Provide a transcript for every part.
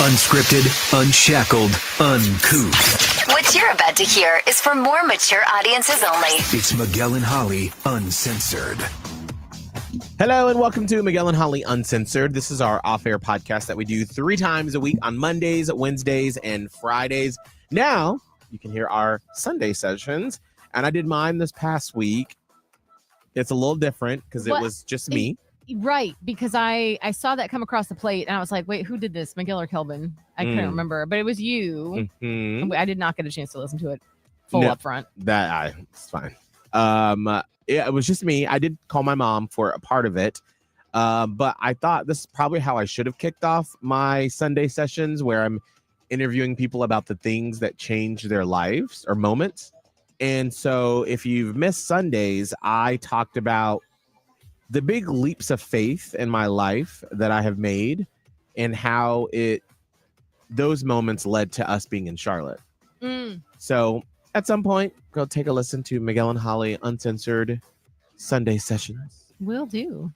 Unscripted, unshackled, uncouth. What you're about to hear is for more mature audiences only. It's Miguel and Holly Uncensored. Hello and welcome to Miguel and Holly Uncensored. This is our off-air podcast that we do 3 times a week on Mondays, Wednesdays, and Fridays. Now, you can hear our Sunday sessions, and I did mine this past week. It's a little different because it was just me. Right, because I saw that come across the plate, and I was like, wait, who did this, Miguel or Kelvin? I couldn't remember, but it was you. Mm-hmm. I did not get a chance to listen to it full up front. It's fine. It was just me. I did call my mom for a part of it, but I thought this is probably how I should have kicked off my Sunday sessions, where I'm interviewing people about the things that change their lives or moments. And so if you've missed Sundays, I talked about the big leaps of faith in my life that I have made and how those moments led to us being in Charlotte. So at some point, go take a listen to Miguel and Holly Uncensored Sunday sessions. Will do.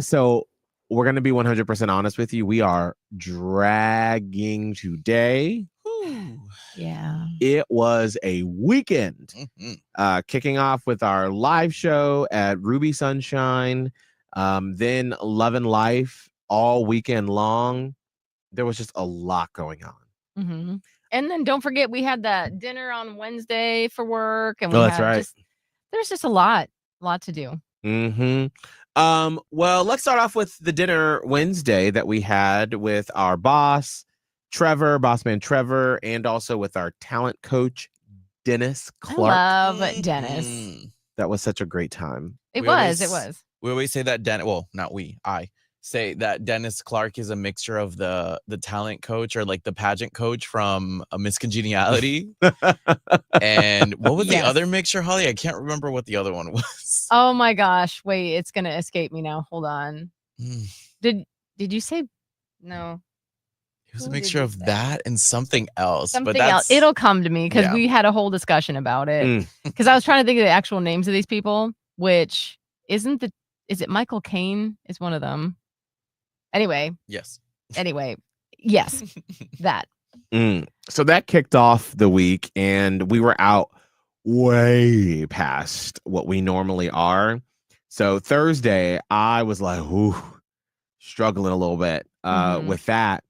So we're going to be 100% honest with you. We are dragging today. Yeah. It was a weekend. Kicking off with our live show at Ruby Sunshine, then Love and Life all weekend long. There was just a lot going on. Mm-hmm. And then don't forget, we had that dinner on Wednesday for work. And that's right. There's just a lot to do. Mm-hmm. Well, let's start off with the dinner Wednesday that we had with our boss man Trevor, and also with our talent coach, Dennis Clark. I love Dennis. That was such a great time. It was. We always say that I say that Dennis Clark is a mixture of the talent coach or like the pageant coach from Miss Congeniality. And what was the other mixture, Holly? I can't remember what the other one was. Oh my gosh. Wait, it's going to escape me now. Hold on. Did you say no? It was a mixture of that and something else. Something else. It'll come to me because we had a whole discussion about it. Because I was trying to think of the actual names of these people, which is it Michael Caine is one of them. Anyway. Yes, that. So that kicked off the week, and we were out way past what we normally are. So Thursday, I was like, struggling a little bit with that.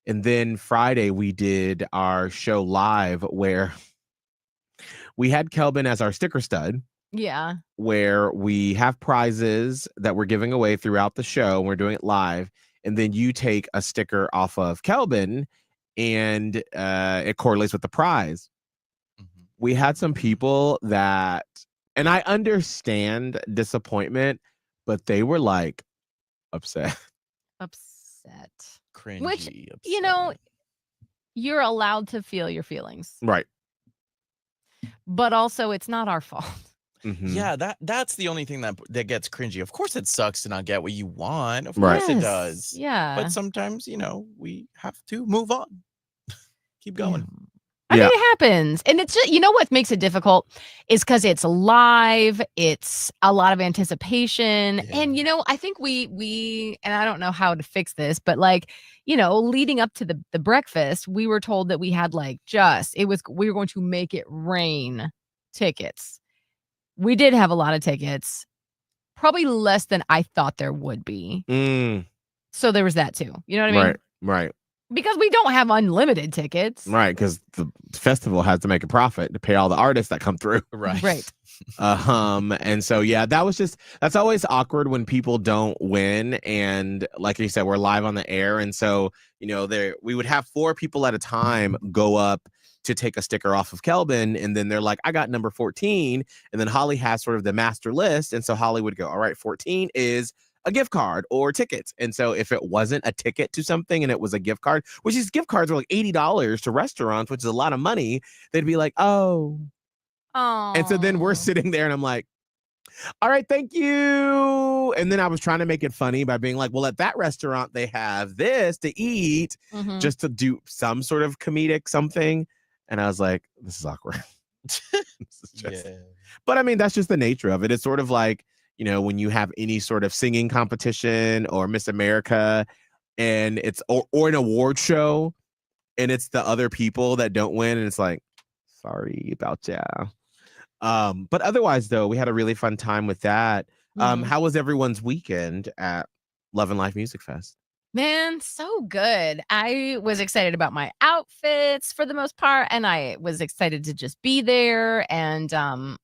And then Friday, we did our show live where we had Kelvin as our sticker stud. Yeah. Where we have prizes that we're giving away throughout the show. And we're doing it live. And then you take a sticker off of Kelvin and it correlates with the prize. We had some people that, and I understand disappointment, but they were like upset. Cringy, which, upset. you're allowed to feel your feelings. Right. But also, it's not our fault. Yeah, that's the only thing that gets cringy. Of course, it sucks to not get what you want. Of course it does. Yeah. But sometimes, we have to move on. Keep going. I mean, it happens. And it's just, what makes it difficult is because it's live. It's a lot of anticipation. Yeah. And, I think we, and I don't know how to fix this, but leading up to the breakfast, we were told that we had we were going to make it rain tickets. We did have a lot of tickets, probably less than I thought there would be. So there was that too. You know what I mean? Right. Because we don't have unlimited tickets. Right, because the festival has to make a profit to pay all the artists that come through. Right. And so, that's always awkward when people don't win. And like you said, we're live on the air. And so, we would have 4 people at a time go up to take a sticker off of Kelvin. And then they're like, I got number 14. And then Holly has sort of the master list. And so Holly would go, all right, 14 is a gift card or tickets. And so if it wasn't a ticket to something and it was a gift card, which these gift cards were like $80 to restaurants, which is a lot of money, they'd be like, oh. And so then we're sitting there and I'm like, all right, thank you. And then I was trying to make it funny by being like, well, at that restaurant, they have this to eat just to do some sort of comedic something. And I was like, this is awkward. But I mean, that's just the nature of it. It's sort of like, when you have any sort of singing competition or Miss America and it's or an award show and it's the other people that don't win, and it's like, sorry about ya. But otherwise, though, we had a really fun time with that. How was everyone's weekend at Love and Life Music Fest? Man, so good. I was excited about my outfits for the most part, and I was excited to just be there. And I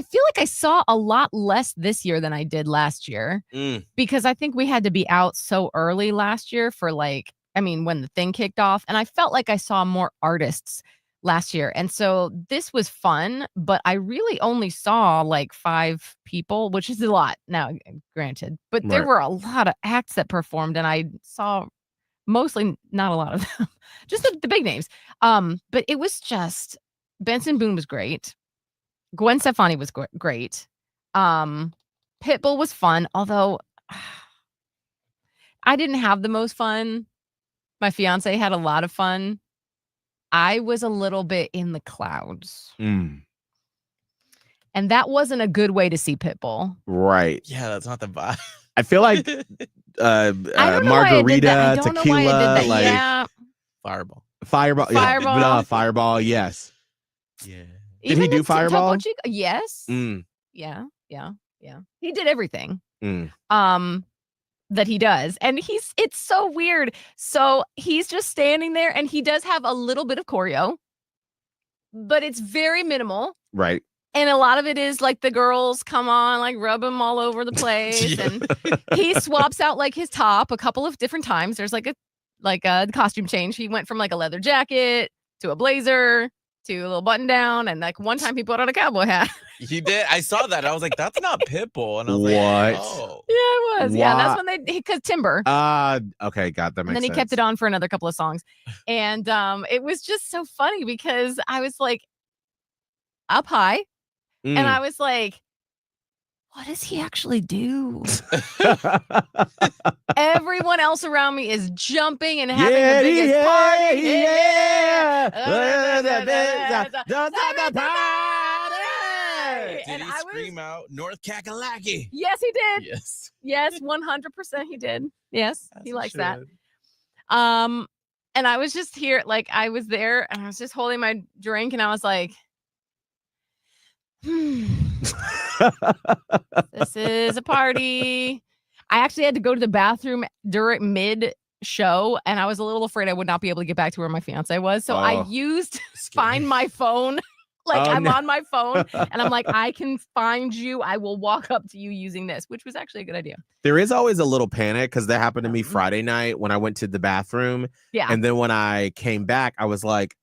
feel like I saw a lot less this year than I did last year because I think we had to be out so early last year for when the thing kicked off. And I felt like I saw more artists last year. And so this was fun, but I really only saw like 5 people, which is a lot now, granted. But there Right. were a lot of acts that performed, and I saw mostly not a lot of them, just the big names. But it was just Benson Boone was great. Gwen Stefani was great. Pitbull was fun, although I didn't have the most fun. My fiance had a lot of fun. I was a little bit in the clouds. And that wasn't a good way to see Pitbull. Right. Yeah, that's not the vibe. I feel like I don't know why I did that. I margarita, don't know why I did tequila, that. like Yeah. Fireball. Fireball. Fireball. Yeah, Fireball, yes. Yeah. Did he Even do the Fireball? Topo Chico, yes. Yeah. He did everything. That he does. And it's so weird. So he's just standing there, and he does have a little bit of choreo, but it's very minimal. Right. And a lot of it is like the girls come on, like rub him all over the place. And he swaps out like his top a couple of different times. There's like a costume change. He went from like a leather jacket to a blazer to a little button down. And like one time he put on a cowboy hat. He did. I saw that. I was like, that's not Pitbull. And I was What? like, oh. Yeah, it was. Yeah, that's Why? when because Timber. Okay, got that. And then he kept it on for another couple of songs. And it was just so funny because I was like up high. And I was like, what does he actually do? Everyone else around me is jumping and having the biggest party. Did he scream out North Kakalaki? Yes, he did. Yes. Yes, 100% he did. Yes, he likes that. Should. And I was just here, like I was there, and I was just holding my drink, and I was like, this is a party. I actually had to go to the bathroom during mid show, and I was a little afraid I would not be able to get back to where my fiance was. So I used Find My Phone. Like I'm on my phone, and I'm like, I can find you. I will walk up to you using this, which was actually a good idea. There is always a little panic because that happened to me Friday night when I went to the bathroom. Yeah. And then when I came back, I was like,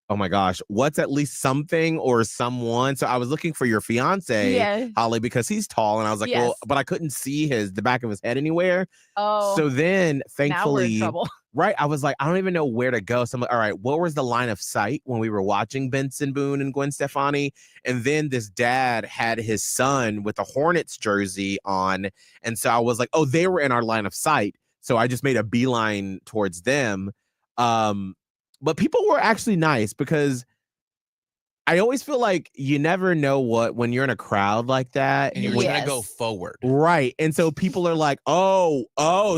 oh my gosh, what's at least something or someone? So I was looking for your fiance, Holly, because he's tall. And I was like, well, but I couldn't see the back of his head anywhere. Oh. So then thankfully, now we're in trouble. Right. I was like, I don't even know where to go. So I'm like, all right, what was the line of sight when we were watching Benson Boone and Gwen Stefani? And then this dad had his son with a Hornets jersey on. And so I was like, oh, they were in our line of sight. So I just made a beeline towards them. But people were actually nice because I always feel like you never know when you're in a crowd like that. And you're trying to go forward. Right. And so people are like, oh,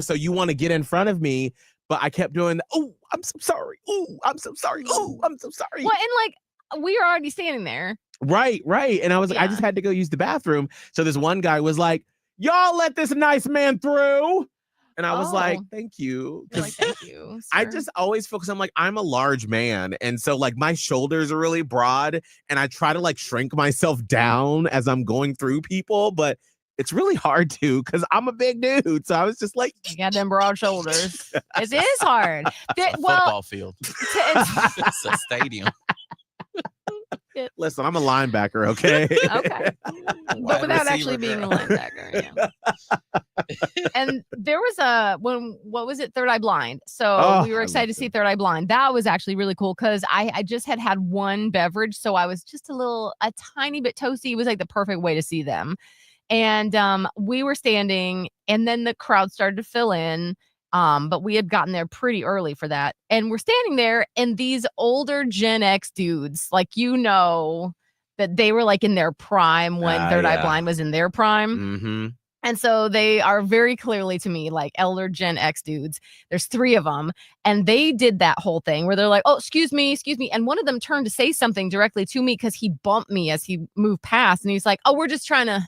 so you want to get in front of me. But I kept doing, oh, I'm so sorry. Oh, I'm so sorry. Oh, I'm so sorry. Well, and like we were already standing there. Right. And I was like, I just had to go use the bathroom. So this one guy was like, y'all let this nice man through. And I was like, thank you. Like, thank you. Sir. I just always focus. I'm like, I'm a large man. And so like my shoulders are really broad. And I try to like shrink myself down as I'm going through people. But it's really hard to because I'm a big dude. So I was just like, you got them broad shoulders. It is hard. It's a football field. It's a stadium. Listen, I'm a linebacker, okay? Okay. But without actually being a linebacker. Yeah. And there was what was it? Third Eye Blind. So we were excited to see Third Eye Blind. That was actually really cool because I just had one beverage. So I was just a tiny bit toasty. It was like the perfect way to see them. And we were standing, and then the crowd started to fill in. But we had gotten there pretty early for that. And we're standing there, and these older Gen X dudes, like, that they were like in their prime when Third Eye Blind was in their prime. Mm-hmm. And so they are very clearly to me like elder Gen X dudes. There's 3 of them. And they did that whole thing where they're like, oh, excuse me. And one of them turned to say something directly to me because he bumped me as he moved past. And he's like, oh, we're just trying to,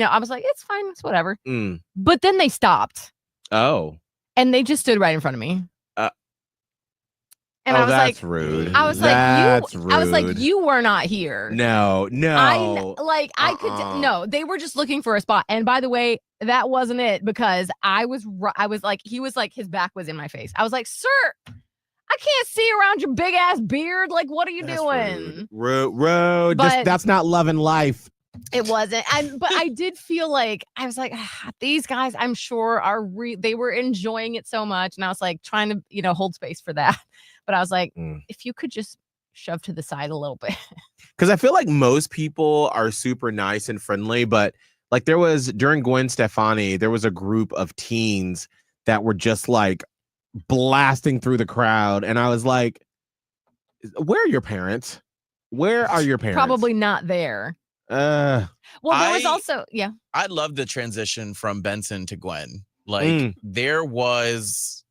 I was like, it's fine. It's whatever. Mm. But then they stopped. Oh. And they just stood right in front of me. And I was that's like, rude. I was That's like, rude. I was like, you were not here. No. I could no, they were just looking for a spot. And by the way, that wasn't it because I was like, he was like, his back was in my face. I was like, sir, I can't see around your big ass beard. Like, what are you doing? Rude. But that's not loving life. it wasn't. But I did feel like I was like, these guys, I'm sure they were enjoying it so much. And I was like trying to, hold space for that. But I was like, if you could just shove to the side a little bit. Because I feel like most people are super nice and friendly, but like during Gwen Stefani, there was a group of teens that were just like blasting through the crowd. And I was like, where are your parents? Where are your parents? Probably not there. Well, there was also, yeah. I love the transition from Benson to Gwen. Like there was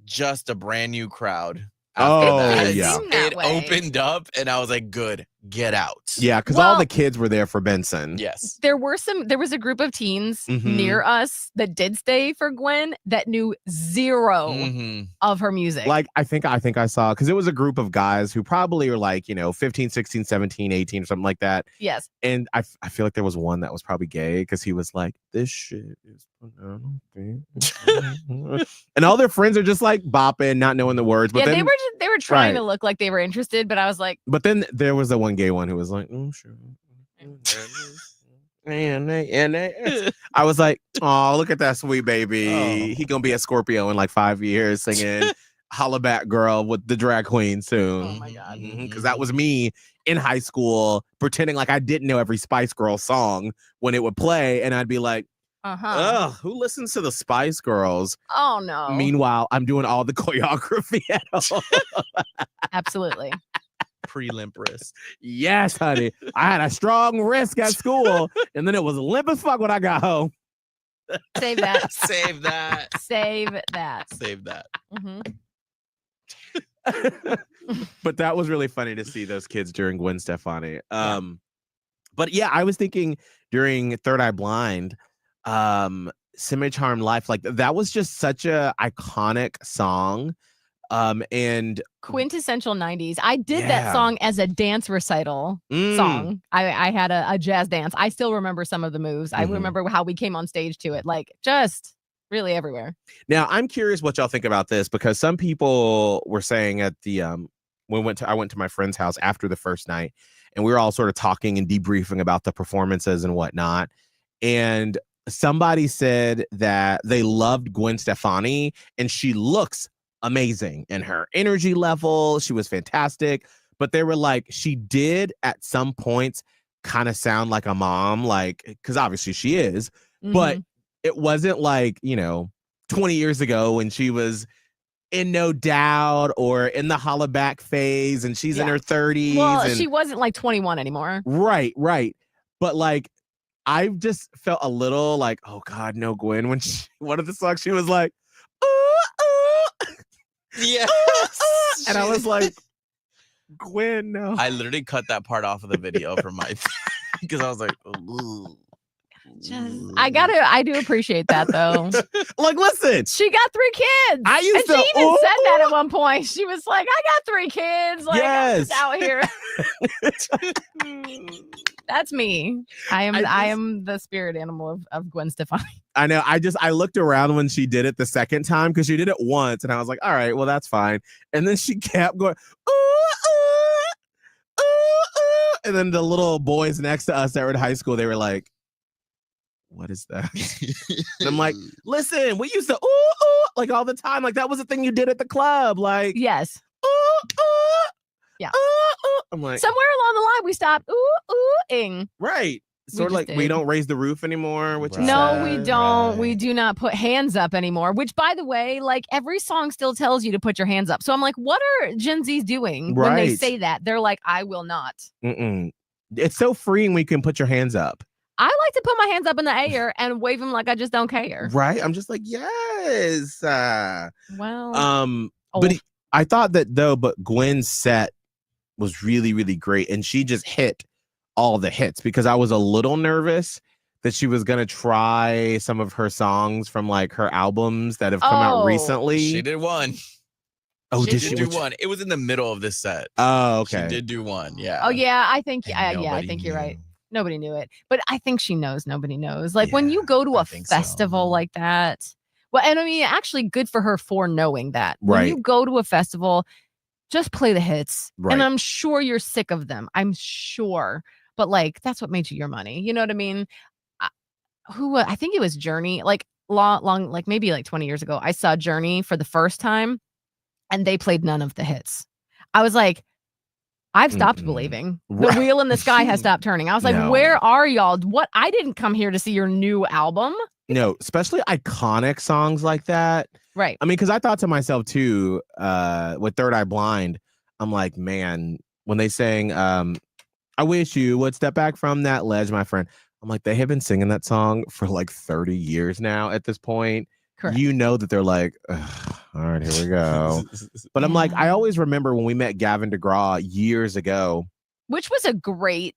just a brand new crowd. It opened up and I was like, good, get out. Yeah, because all the kids were there for Benson. Yes. There was a group of teens near us that did stay for Gwen that knew zero of her music. Like, I think I saw, because it was a group of guys who probably were like, 15, 16, 17, 18, or something like that. Yes. And I feel like there was one that was probably gay because he was like, this shit is and all their friends are just like bopping, not knowing the words. But then, they were trying to look like they were interested, but I was like. But then there was the one gay one who was like, sure. I was like, oh, look at that sweet baby. He gonna be a Scorpio in like 5 years singing Holla Back Girl with the drag queen soon. Oh my God. Because that was me in high school pretending like I didn't know every Spice Girl song when it would play, and I'd be like, who listens to the Spice Girls? Oh no. Meanwhile, I'm doing all the choreography at home. Absolutely. Pre-limp wrist. Yes, honey. I had a strong wrist at school, and then it was limp as fuck when I got home. Save that. Save that. Save that. Save that. But that was really funny to see those kids during Gwen Stefani. But yeah, I was thinking during Third Eye Blind, Semi Charmed Life, like that was just such a iconic song. And quintessential 90s. I did that song as a dance recital song. I had a jazz dance. I still remember some of the moves. I remember how we came on stage to it, like just really everywhere. Now I'm curious what y'all think about this, because some people were saying at the I went to my friend's house after the first night, and we were all sort of talking and debriefing about the performances and whatnot. And somebody said that they loved Gwen Stefani, and she looks amazing in her energy level. She was fantastic, but they were like, she did at some points kind of sound like a mom, like, because obviously she is, but it wasn't like 20 years ago when she was in No Doubt or in the Holla Back phase, and she's in her 30s. Well, she wasn't like 21 anymore. Right. But like, I just felt a little like, oh God, no, Gwen. When one of the songs, she was like, yeah, and I was like, Gwen, no. I literally cut that part off of the video from my because I was like, ooh. I do appreciate that though. Like, listen, she got 3 kids. She even said that at one point. She was like, I got 3 kids. Like, I'm just out here. That's me. I am the spirit animal of Gwen Stefani. I know. I looked around when she did it the second time, because she did it once, and I was like, all right, well, that's fine. And then she kept going, and then the little boys next to us that were in high school, they were like, what is that? And I'm like, listen, we used to like all the time. Like that was the thing you did at the club. Like, yes. Yeah. I'm like, somewhere along the line we stopped oohing. Right. Sort of like we don't raise the roof anymore, which is no, sad. we don't. Right. We do not put hands up anymore, which by the way, like every song still tells you to put your hands up. So I'm like, what are Gen Z's doing when they say that? They're like, I will not. It's so freeing when you can put your hands up. I like to put my hands up in the air and wave them like I just don't care. Right? I'm just like, yes. Well, But old. I thought that but Gwen's set was really, really great. And she just hit all the hits because I was a little nervous that she was going to try some of her songs from like her albums that have come out recently. She did one. Oh, She did did she? do one. It was in the middle of this set. Oh, okay. She did do one. Yeah. Oh yeah, I think And I think you're right. Nobody knew it, but I think she knows nobody knows. Like when Yeah, you go to I a think so. festival like that. Well, and I mean, actually, good for her for knowing that. When Right. you go to a festival, just play the hits, Right. and I'm sure you're sick of them. I'm sure, but like that's what made you your money. You know what I mean? I think it was Journey. Like long, like maybe like 20 years ago, I saw Journey for the first time, and they played none of the hits. I was like, I've stopped believing. The Right. wheel in the sky has stopped turning. I was like, No. where are y'all? What? I didn't come here to see your new album. No, especially iconic songs like that. Right. I mean, because I thought to myself too, with Third Eye Blind, I'm like, man, when they sang I wish you would step back from that ledge, my friend. I'm like, they have been singing that song for like 30 years now at this point. Correct. You know that they're like, all right, here we go. But I'm like, I always remember when we met Gavin DeGraw years ago. Which was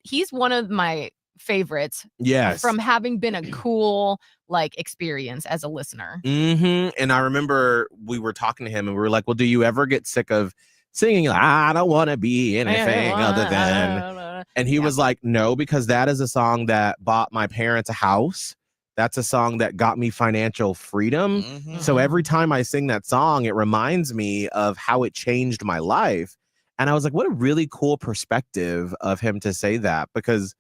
he's one of my favorites. Yes. From having been a cool like experience as a listener. Mm-hmm. And I remember we were talking to him and we were like, well, do you ever get sick of singing? Like, I don't want to be anything other than. And he was like, no, because that is a song that bought my parents a house. That's a song that got me financial freedom. Mm-hmm. So every time I sing that song, it reminds me of how it changed my life. And I was like, what a really cool perspective of him to say that, because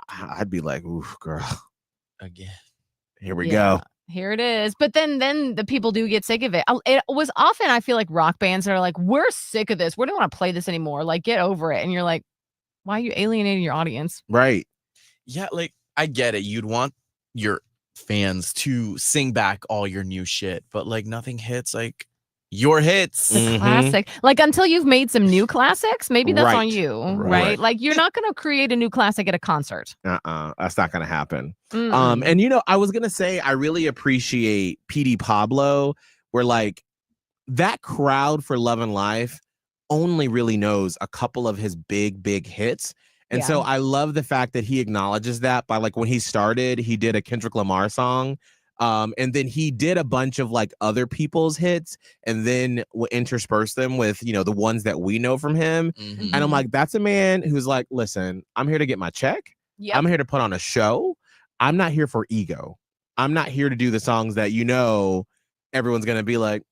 I'd be like, oof, girl. Again. Here we go. Here it is. But then the people do get sick of it. It was often, I feel like, rock bands that are like, we're sick of this. We don't want to play this anymore. Like, get over it. And you're like, why are you alienating your audience? Right. Yeah, like I get it. You'd want your fans to sing back all your new shit, but like nothing hits like your hits. The classic. Like until you've made some new classics, maybe that's on Right. you, right? Right. Like you're not going to create a new classic at a concert. That's not gonna happen. Mm-mm. And you know, I was gonna say I really appreciate PD Pablo, where like that crowd for Love and Life only really knows a couple of his big hits. And so I love the fact that he acknowledges that by like when he started, he did a Kendrick Lamar song. And then he did a bunch of like other people's hits and then intersperse them with, you know, the ones that we know from him. Mhm. And I'm like, that's a man who's like, listen, I'm here to get my check. Yep. I'm here to put on a show. I'm not here for ego. I'm not here to do the songs that, you know, everyone's going to be like,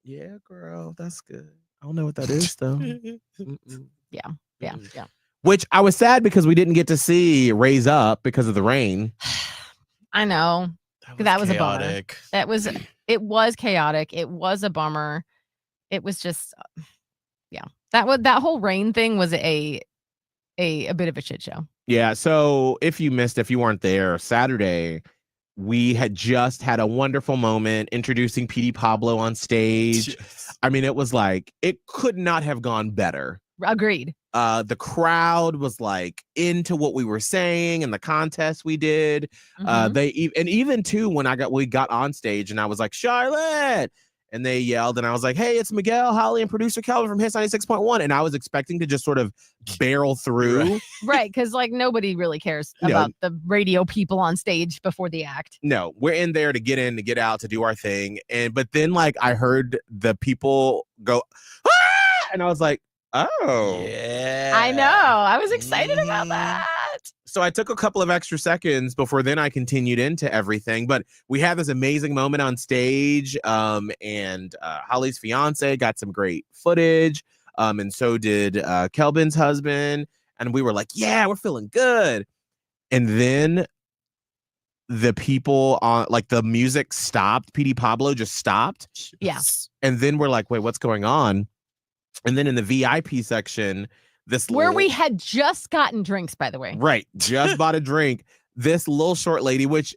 yeah, girl, that's good. I don't know what that is, though. Yeah. Which I was sad because we didn't get to see Raise Up because of the rain. I know. That was a bummer. chaotic. It was chaotic. It was a bummer. It was just, that whole rain thing was a bit of a shit show. Yeah. So if you weren't there, Saturday, we had just had a wonderful moment introducing PD Pablo on stage. Yes. I mean, it was like, it could not have gone better. Agreed. The crowd was like into what we were saying and the contest we did. Mhm. Even too when we got on stage and I was like, Charlotte, and they yelled and I was like, hey, it's Miguel, Holly, and producer Kelvin from Hits 96.1. And I was expecting to just sort of barrel through. Right, because like nobody really cares No. about the radio people on stage before the act. No, we're in there to get in, to get out, to do our thing. But then like I heard the people go, ah! And I was like, oh. Yeah. I know. I was excited about that. So I took a couple of extra seconds before then I continued into everything. But we had this amazing moment on stage. And Holly's fiance got some great footage. And so did Kelvin's husband. And we were like, yeah, we're feeling good. And then the people on like the music stopped. PD Pablo just stopped. Yeah. And then we're like, wait, what's going on? And then in the VIP section, Where we had just gotten drinks, by the way. Right. Just bought a drink. This little short lady, which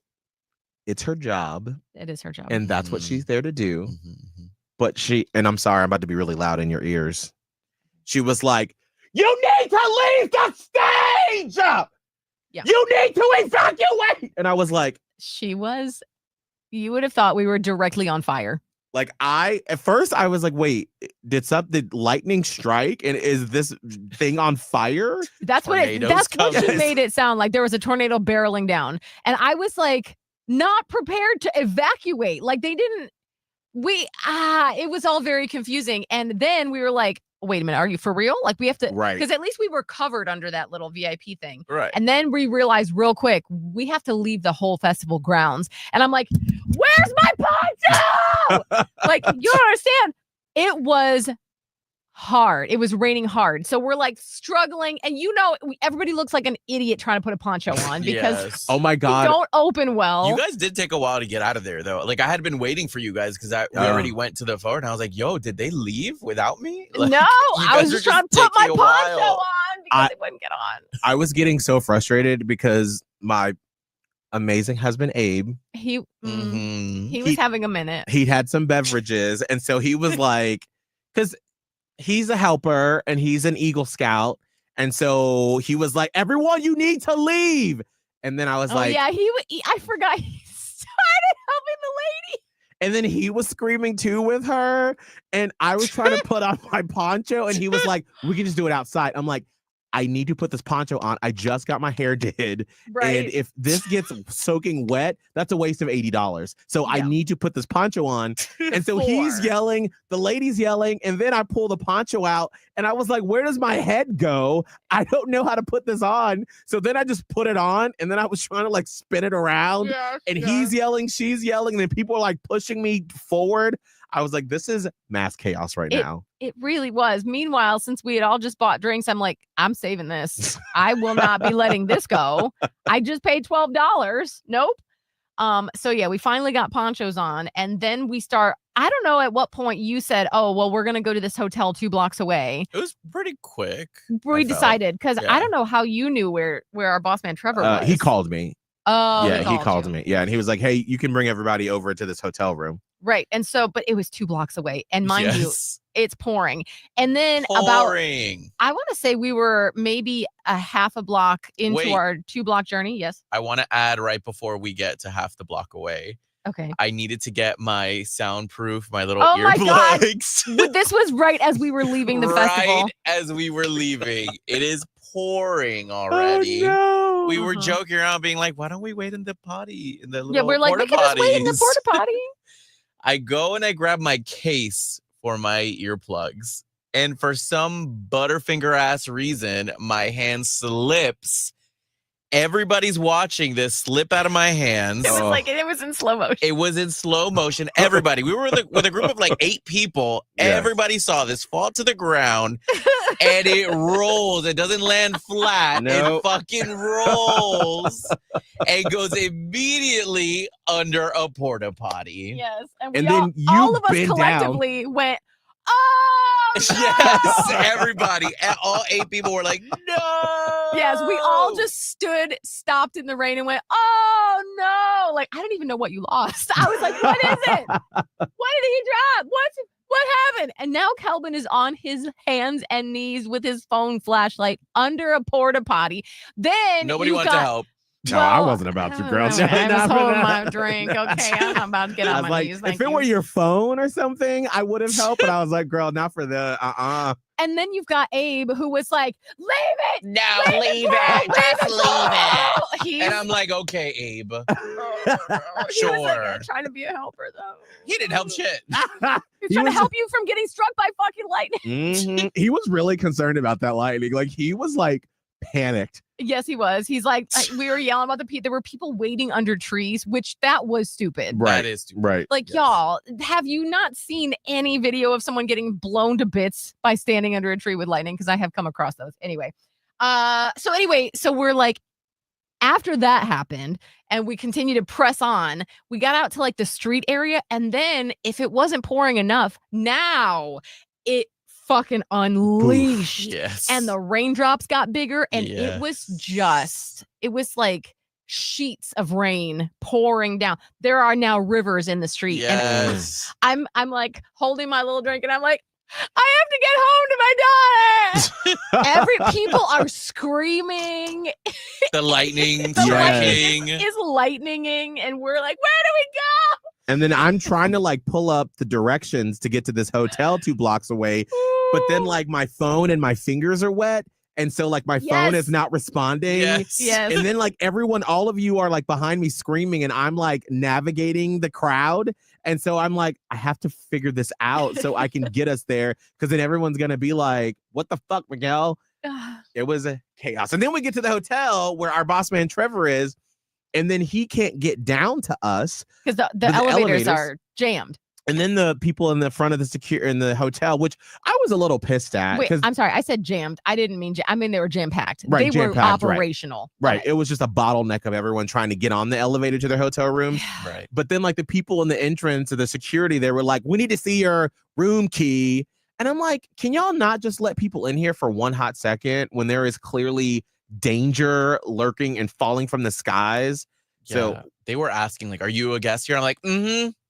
it's her job. It is her job. And that's what she's there to do. Mhm. But and I'm sorry, I'm about to be really loud in your ears. She was like, you need to leave the stage. Yeah. You need to evacuate. And I was like, you would have thought we were directly on fire. like at first I was like, wait, did lightning strike? And is this thing on fire? That's what she coming. made it sound like. There was a tornado barreling down. And I was like, not prepared to evacuate. Like they didn't, it was all very confusing. And then we were like, wait a minute, are you for real? Like we have to, Right. Because at least we were covered under that little VIP thing. Right. And then we realized real quick, we have to leave the whole festival grounds. And I'm like, where's my poncho? Like, you don't understand. It was hard. It was raining hard. So we're like struggling. And everybody looks like an idiot trying to put a poncho on because Yes. Oh my God. you don't open well. You guys did take a while to get out of there, though. Like, I had been waiting for you guys because we already went to the photo, and I was like, yo, did they leave without me? Like, no, I was just trying to put my taking a poncho while. on because it wouldn't get on. I was getting so frustrated because my amazing husband, Abe, He Mhm. was having a minute. he had some beverages. And so he was like, because he's a helper and he's an Eagle Scout. And so he was like, everyone, you need to leave. And then I was like, yeah, I forgot he started helping the lady. and then he was screaming too with her. And I was trying to put on my poncho and he was like, we can just do it outside. I'm like, I need to put this poncho on. I just got my hair did. Right. And if this gets soaking wet, that's a waste of $80. So I Yeah. need to put this poncho on. And so he's yelling, the lady's yelling, and then I pull the poncho out and I was like, where does my head go? I don't know how to put this on. So then I just put it on and then I was trying to like spin it around and he's yelling, she's yelling, and then people are like pushing me forward. I was like, this is mass chaos right now. It really was. Meanwhile, since we had all just bought drinks, I'm like, I'm saving this. I will not be letting this go. I just paid $12. Nope. So yeah, we finally got ponchos on, and then we start. I don't know at what point you said, "Oh, well, we're gonna go to this hotel 2 blocks away." It was pretty quick. We decided because Yeah. I don't know how you knew where our boss man Trevor was. He called me. Oh, yeah, he called you. me. Yeah, and he was like, hey, you can bring everybody over to this hotel room. Right, and so, but it was 2 blocks away, and mind you, Yes. it's pouring. And then Pouring. I want to say we were maybe a half a block into Wait. our 2 block journey. Yes. I want to add right before we get to half the block away. Okay. I needed to get my soundproof, my little Oh my God. earplugs. But this was right as we were leaving the festival. Right as we were leaving. It is pouring already. Oh, no. We were Uh-huh. joking around being like, why don't we wait in the potty? In the little Yeah, we're like, we porta can just wait in the potties?" porta potty. I go and I grab my case for my earplugs. And for some butterfinger ass reason, my hand slips. Everybody's watching this slip out of my hands. It was like it was in slow motion. It was in slow motion. Everybody, we were with a group of like 8 people. Yes. Everybody saw this fall to the ground and it rolls. It doesn't land flat. No. It fucking rolls and goes immediately under a porta potty. Yes, and, And we then you all of us bend down. collectively went, "Oh, Yes, no!" everybody, all 8 people were like, no. Yes, we all just stopped in the rain and went, "Oh no!" Like I don't even know what you lost. I was like, "What is it? What did he drop? What happened?" And now Kelvin is on his hands and knees with his phone flashlight under a porta potty. Then Nobody you wanted to got- help. No, I wasn't about to, girl. I was holding my drink. Okay, I'm not about to get I on was my like, knees. if Thank it you. were your phone or something, I would have helped. But I was like, girl, not for the And then you've got Abe who was like, "Leave it, No, leave it, Just leave it. go." He's, And I'm like, okay, Abe. he was like, Sure. trying to be a helper though. He didn't help shit. He's He trying to was- help you from getting struck by fucking lightning. Mhm. He was really concerned about that lightning. Like he was like panicked. Yes, he was. He's like, we were yelling about there were people waiting under trees, which that was stupid. Right. That is stupid. Right. Like, Yes. y'all, have you not seen any video of someone getting blown to bits by standing under a tree with lightning? Because I have come across those. Anyway, so we're like, after that happened, and we continue to press on, we got out to like the street area, and then if it wasn't pouring enough, now it fucking unleashed. Yes. And the raindrops got bigger, and it was like sheets of rain pouring down. There are now rivers in the street. And Yes. I'm like holding my little drink, and I'm like, I have to get home to my daughter. People are screaming. The lightning The striking. lightning is lightninging, and we're like, where do we go? And then I'm trying to like pull up the directions to get to this hotel 2 blocks away. But then like my phone and my fingers are wet. And so like my phone is not responding. Yes. And then like all of you are like behind me screaming and I'm like navigating the crowd. And so I'm like, I have to figure this out so I can get us there. Cause then everyone's going to be like, what the fuck, Miguel? It was a chaos. And then we get to the hotel where our boss man Trevor is. And then he can't get down to us. Because the elevators are jammed. And then the people in the front of the hotel, which I was a little pissed at. Wait, I'm sorry. I said jammed. I didn't mean I mean, they were jam-packed. Right, they were jam-packed, operational. Right. It was just a bottleneck of everyone trying to get on the elevator to their hotel rooms. Right. But then like the people in the entrance of the security, they were like, we need to see your room key. And I'm like, can y'all not just let people in here for one hot second when there is clearly danger lurking and falling from the skies? Yeah. So they were asking, like, are you a guest here? I'm like,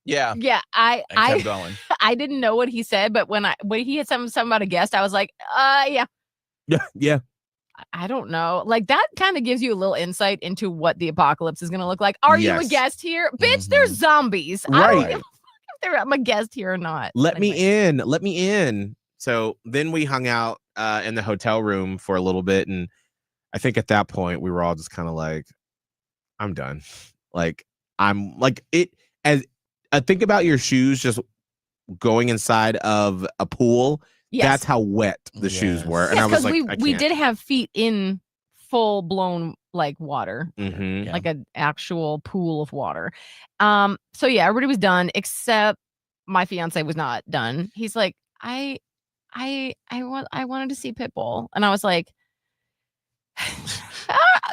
yeah. Yeah, I kept going. I didn't know what he said, but when he had something about a guest, I was like, yeah. Yeah. I don't know. Like that kind of gives you a little insight into what the apocalypse is going to look like. Are you a guest here? Bitch, there's zombies. I don't give a fuck if I'm a guest here or not. Let me in. So then we hung out in the hotel room for a little bit. And I think at that point we were all just kind of like, I'm done. Like, I'm like it as think about your shoes just going inside of a pool. Yes. That's how wet the shoes were. And I was like, we did have feet in full blown like water, Mm-hmm. like an actual pool of water. So yeah, everybody was done except my fiance was not done. He's like, I wanted to see Pitbull, and I was like,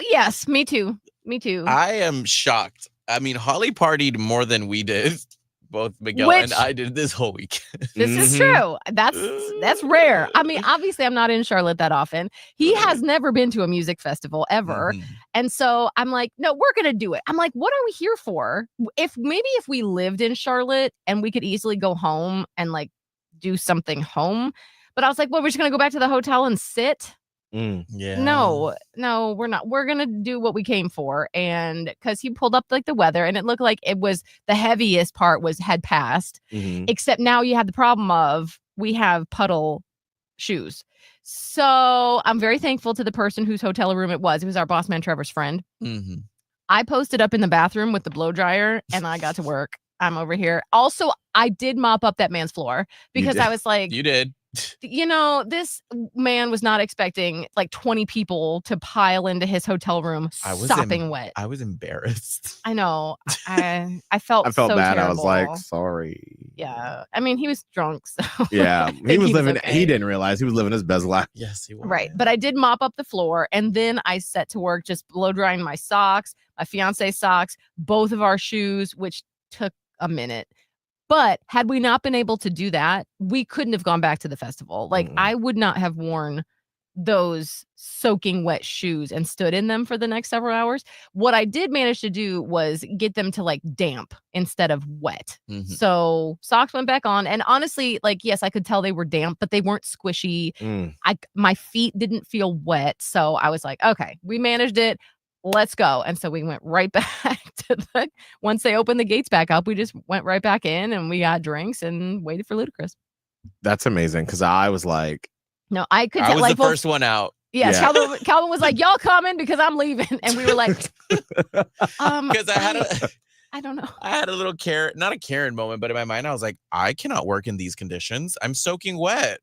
yes, me too. I am shocked. I mean, Holly partied more than we did. Both Miguel and I did this whole week. This is true. That's rare. I mean, obviously, I'm not in Charlotte that often. He has never been to a music festival ever. And so I'm like, no, we're going to do it. I'm like, what are we here for? If we lived in Charlotte and we could easily go home and like do something home. But I was like, well, we're just going to go back to the hotel and sit. Yeah. No, we're not. We're gonna do what we came for, and because he pulled up like the weather, and it looked like it was the heaviest part had passed. Except now you have the problem of we have puddle shoes. So I'm very thankful to the person whose hotel room it was. It was our boss man Trevor's friend. I posted up in the bathroom with the blow dryer, and I got to work. I'm over here. Also, I did mop up that man's floor because I was like, you did. You know, this man was not expecting like 20 people to pile into his hotel room sopping wet. I was embarrassed. I know. I felt so bad. terrible. I was like, sorry. Yeah. I mean, he was drunk. So yeah. He was living, he didn't realize he was living his best life. Yes, he was. Right. But I did mop up the floor, and then I set to work just blow drying my socks, my fiance's socks, both of our shoes, which took a minute. But had we not been able to do that, we couldn't have gone back to the festival. Like I would not have worn those soaking wet shoes and stood in them for the next several hours. What I did manage to do was get them to like damp instead of wet. So socks went back on, and honestly, like, yes, I could tell they were damp, but they weren't squishy. My feet didn't feel wet. So I was like, okay, we managed it. Let's go. And so we went right back to once they opened the gates back up, we just went right back in and we got drinks and waited for Ludacris. That's amazing. Cause I was like, no, I could I tell, was like, the first one out. Yeah. Calvin was like, y'all coming because I'm leaving. And we were like, because I don't know. I had a little not a Karen moment, but in my mind, I was like, I cannot work in these conditions. I'm soaking wet.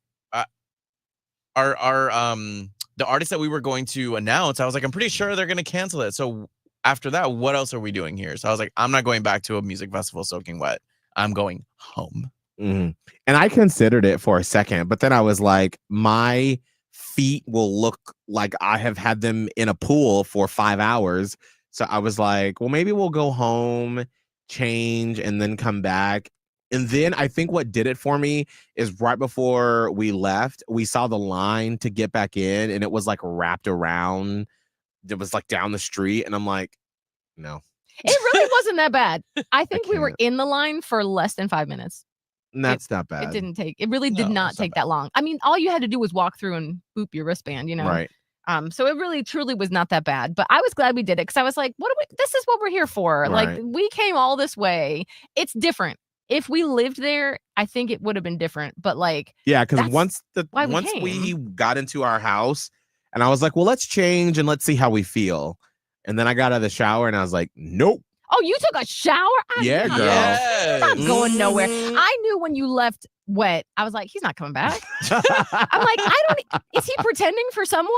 The artist that we were going to announce, I was like, I'm pretty sure they're going to cancel it. So after that, what else are we doing here? So I was like, I'm not going back to a music festival soaking wet. I'm going home. And I considered it for a second, but then I was like, my feet will look like I have had them in a pool for 5 hours. So I was like, well, maybe we'll go home, change, and then come back. And then I think what did it for me is right before we left, we saw the line to get back in, and it was like wrapped around. It was like down the street. And I'm like, no. It really wasn't that bad. I think we were in the line for less than 5 minutes. And that's not bad. It didn't take. It really did No, not it's not take that long. I mean, all you had to do was walk through and boop your wristband. Right. So it really truly was not that bad. But I was glad we did it because I was like, this is what we're here for. Like Right. we came all this way. It's different. If we lived there, I think it would have been different. But like, Yeah, because That's why we once came. we got into our house, and I was like, well, let's change and let's see how we feel. And then I got out of the shower and I was like, nope. oh, you took a shower? Yeah, You're not girl. You're not going nowhere. Mhm. I knew when you left wet. I was like, he's not coming back. I'm like, is he pretending for someone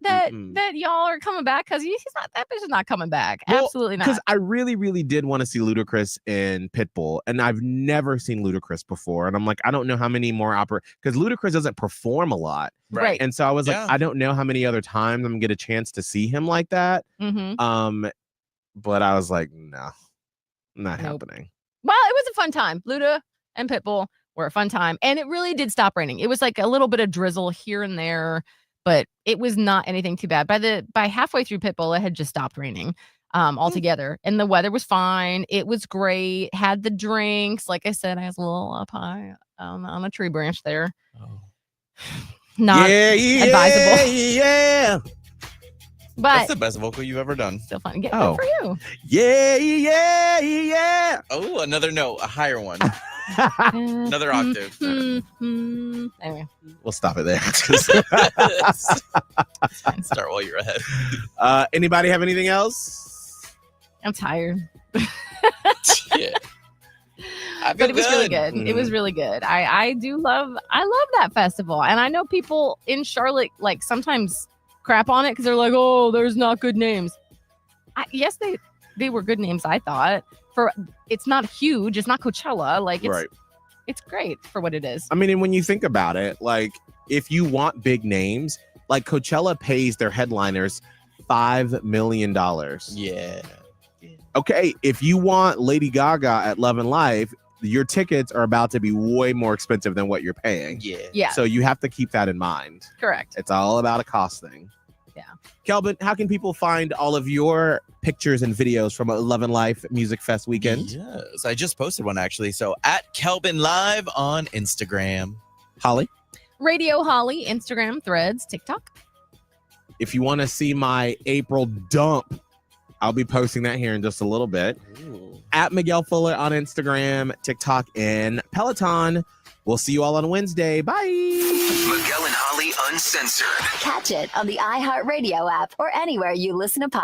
that Mm-mm. that y'all are coming back? Because he's not. That bitch is not coming back. Well, Absolutely Because not. I really, really did want to see Ludacris in Pitbull, and I've never seen Ludacris before. And I'm like, I don't know how many more because Ludacris doesn't perform a lot. Right. And so I was Yeah. like, I don't know how many other times I'm gonna get a chance to see him like that. Mm-hmm. But I was like, no, not Nope. happening. Well, it was a fun time. Luda and Pitbull were a fun time, and it really did stop raining. It was like a little bit of drizzle here and there, but it was not anything too bad. By halfway through Pitbull, it had just stopped raining altogether, and the weather was fine. It was great. Had the drinks. Like I said, I was a little up high on a tree branch there. Oh. Not advisable. Yeah. That's but the best vocal you've ever done. still fun. Good Oh. for you. Yeah. Oh, another note, a higher one. Another octave. Anyway, We'll stop it there. Start while you're ahead. Anybody have anything else? I'm tired. Yeah. I But feel it was really good. good. It was really good. I love that festival. And I know people in Charlotte like sometimes crap on it because they're like, oh, there's not good names. Yes, they were good names, I thought. It's not huge, it's not Coachella. Like it's great for what it is. I mean, and when you think about it, like if you want big names, like Coachella pays their headliners $5 million. Yeah. Okay, if you want Lady Gaga at Love and Life, your tickets are about to be way more expensive than what you're paying. Yeah. Yeah, So you have to keep that in mind. correct. It's all about a cost thing. Yeah. Kelvin, how can people find all of your pictures and videos from Love and Life Music Fest weekend? Yes, I just posted one actually. So at Kelvin Live on Instagram. Holly, Radio Holly, Instagram, Threads, TikTok. if you want to see my April dump, I'll be posting that here in just a little bit. Ooh. At Miguel Fuller on Instagram, TikTok, and Peloton. We'll see you all on Wednesday. Bye. Miguel and Holly Uncensored. Catch it on the iHeartRadio app or anywhere you listen to podcasts.